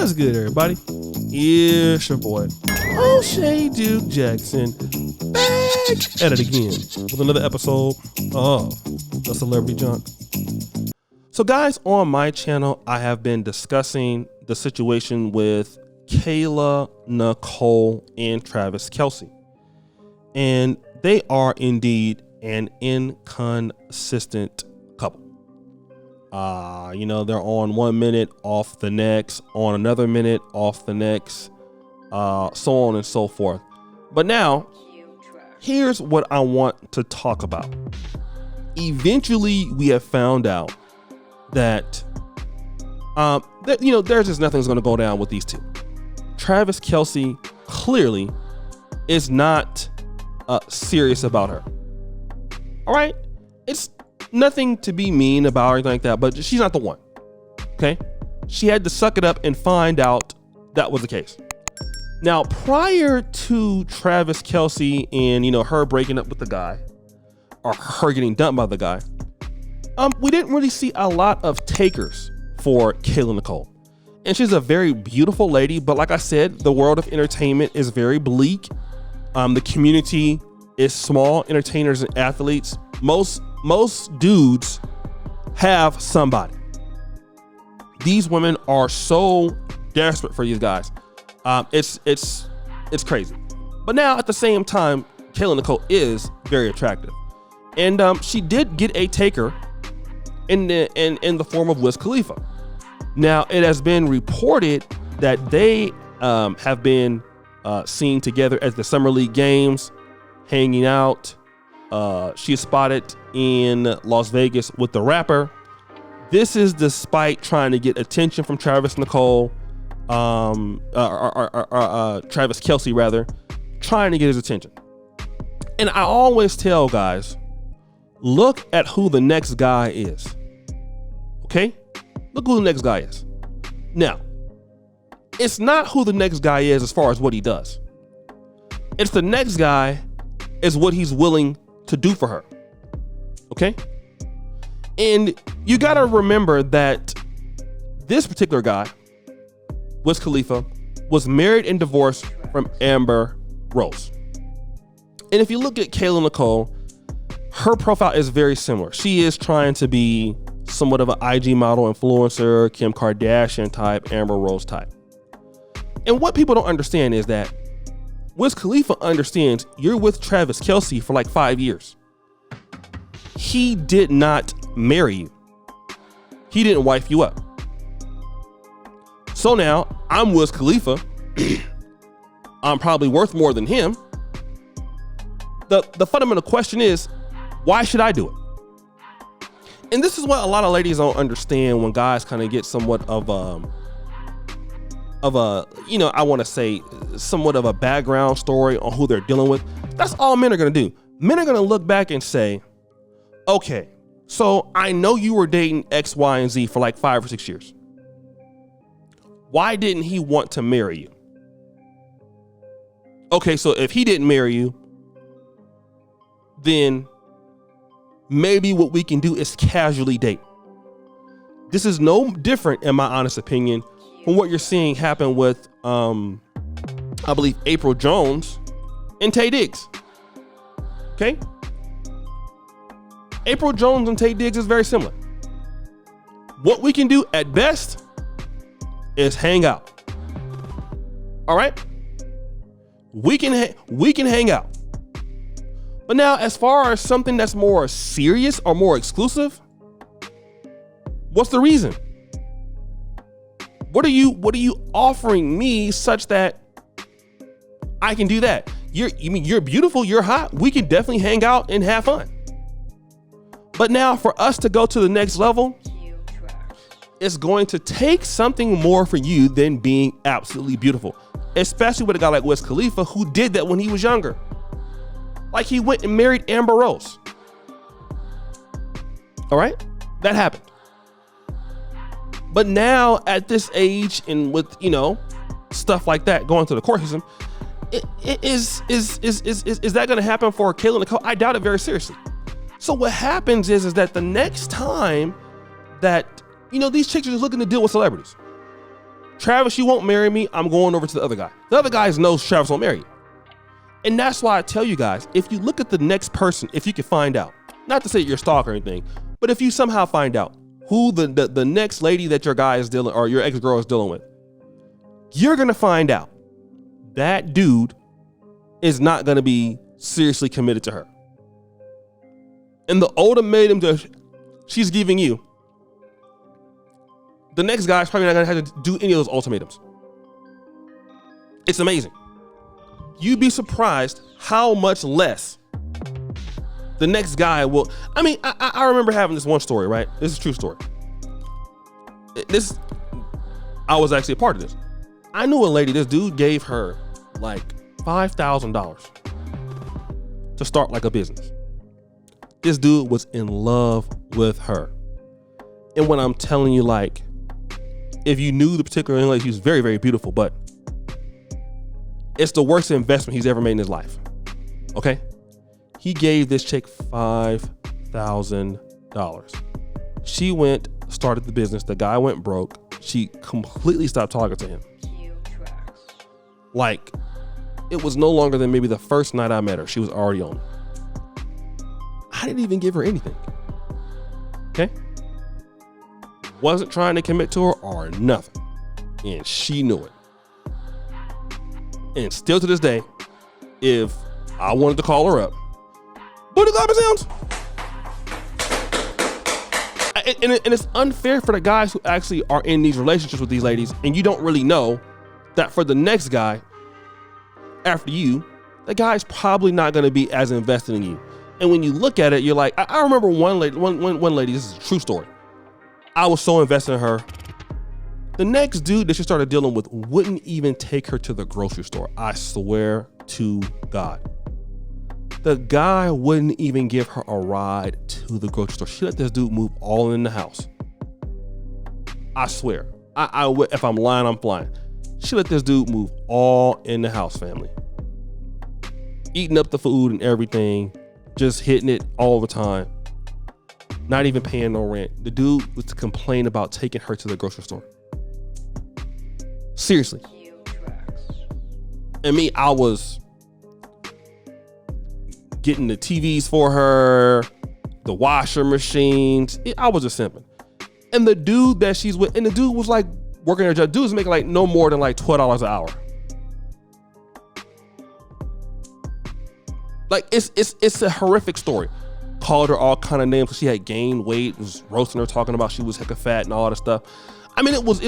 What's good, everybody? It's your boy, O'Shea Duke Jackson, back at it again with another episode of The Celebrity Junk. So guys, on my channel, I have been discussing the situation with Kayla Nicole and Travis Kelce. And they are indeed an inconsistent couple. They're on 1 minute, off the next, on another minute, off the next, so on and so forth. But now, here's what I want to talk about. Eventually, we have found out that, there's just nothing's going to go down with these two. Travis Kelce clearly is not serious about her. All right, it's nothing to be mean about or anything like that, but she's not the one. Okay, she had to suck it up and find out that was the case. Now, prior to Travis Kelce and her breaking up with the guy, or her getting dumped by the guy, we didn't really see a lot of takers for Kayla Nicole. And she's a very beautiful lady, but like I said, the world of entertainment is very bleak. The community is small. Entertainers and athletes, most dudes have somebody. These women are so desperate for these guys. It's crazy. But now at the same time, Kayla Nicole is very attractive, and she did get a taker in the form of Wiz Khalifa. Now it has been reported that they have been seen together at the Summer League games, hanging out. She is spotted in Las Vegas with the rapper. This is despite trying to get attention from Travis Nicole, Travis Kelce rather, trying to get his attention. And I always tell guys, look at who the next guy is. Okay? Look who the next guy is. Now, it's not who the next guy is as far as what he does. It's the next guy is what he's willing to do for her. Okay? And you got to remember that this particular guy, Wiz Khalifa, was married and divorced from Amber Rose. And if you look at Kayla Nicole, her profile is very similar. She is trying to be somewhat of an IG model, influencer, Kim Kardashian type, Amber Rose type. And what people don't understand is that Wiz Khalifa understands you're with Travis Kelce for like 5 years. He did not marry you. He didn't wife you up. So now I'm Wiz Khalifa. I'm probably worth more than him. The fundamental question is, why should I do it? And this is what a lot of ladies don't understand when guys kind of get somewhat of a, I want to say somewhat of a background story on who they're dealing with. That's all men are going to do. Men are going to look back and say, okay, so I know you were dating X, Y, and Z for like 5 or 6 years. Why didn't he want to marry you? Okay, so if he didn't marry you, then maybe what we can do is casually date. This is no different, in my honest opinion, from what you're seeing happen with, I believe, April Jones and Taye Diggs. Okay? April Jones and Taye Diggs is very similar. What we can do at best is hang out. All right? We can hang out. But now, as far as something that's more serious or more exclusive, what's the reason? What are you offering me such that I can do that? You're beautiful, you're hot. We can definitely hang out and have fun. But now for us to go to the next level, it's going to take something more for you than being absolutely beautiful, especially with a guy like Wiz Khalifa, who did that when he was younger. Like, he went and married Amber Rose. All right, that happened. But now at this age and with, stuff like that going through the court system, is that going to happen for Kayla Nicole? I doubt it very seriously. So what happens is that the next time that, these chicks are just looking to deal with celebrities. Travis, you won't marry me. I'm going over to the other guy. The other guys knows Travis won't marry you. And that's why I tell you guys, if you look at the next person, if you can find out, not to say you're a stalker or anything, but if you somehow find out who the next lady that your guy is dealing or your ex-girl is dealing with, you're going to find out that dude is not going to be seriously committed to her. And the ultimatum that she's giving you, the next guy's probably not going to have to do any of those ultimatums. It's amazing. You'd be surprised how much less the next guy will. I mean, I remember having this one story, right? This is a true story. I was actually a part of this. I knew a lady, this dude gave her like $5,000 to start like a business. This dude was in love with her. And when I'm telling you, like, if you knew the particular young lady, she was very, very beautiful, but it's the worst investment he's ever made in his life. Okay? He gave this chick $5,000. She went, started the business. The guy went broke. She completely stopped talking to him. Like, it was no longer than maybe the first night I met her. She was already on it. I didn't even give her anything. Okay? Wasn't trying to commit to her or nothing. And she knew it. And still to this day, if I wanted to call her up, booty clapping sounds. And it's unfair for the guys who actually are in these relationships with these ladies, and you don't really know that for the next guy after you, the guy's probably not going to be as invested in you. And when you look at it, you're like, I remember one lady, this is a true story. I was so invested in her. The next dude that she started dealing with wouldn't even take her to the grocery store. I swear to God. The guy wouldn't even give her a ride to the grocery store. She let this dude move all in the house. I swear. If I'm lying, I'm flying. She let this dude move all in the house, family. Eating up the food and everything. Just hitting it all the time. Not even paying no rent. The dude was to complain about taking her to the grocery store. Seriously. And me, I was getting the TVs for her, the washer machines. I was just simping. And the dude that she's with, and the dude was like working her job. Dude's making like no more than like $12 an hour. Like it's a horrific story. Called her all kind of names because she had gained weight, was roasting her, talking about she was hecka fat and all that stuff. I mean, it was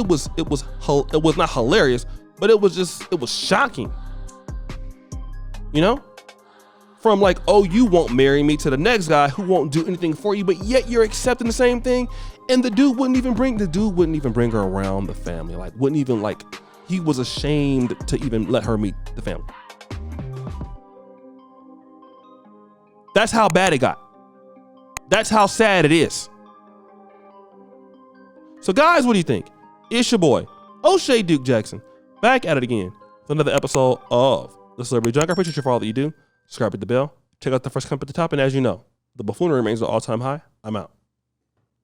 not hilarious, but it was shocking. You know? From like, oh, you won't marry me, to the next guy who won't do anything for you, but yet you're accepting the same thing. And the dude wouldn't even bring her around the family. Like, wouldn't even, like, he was ashamed to even let her meet the family. That's how bad it got. That's how sad it is. So guys, what do you think? It's your boy, O'Shea Duke Jackson, back at it again with another episode of The Celebrity Junk. I appreciate you for all that you do. Subscribe, hit the bell. Check out the first comment at the top. And as you know, the buffoonery remains at all-time high. I'm out.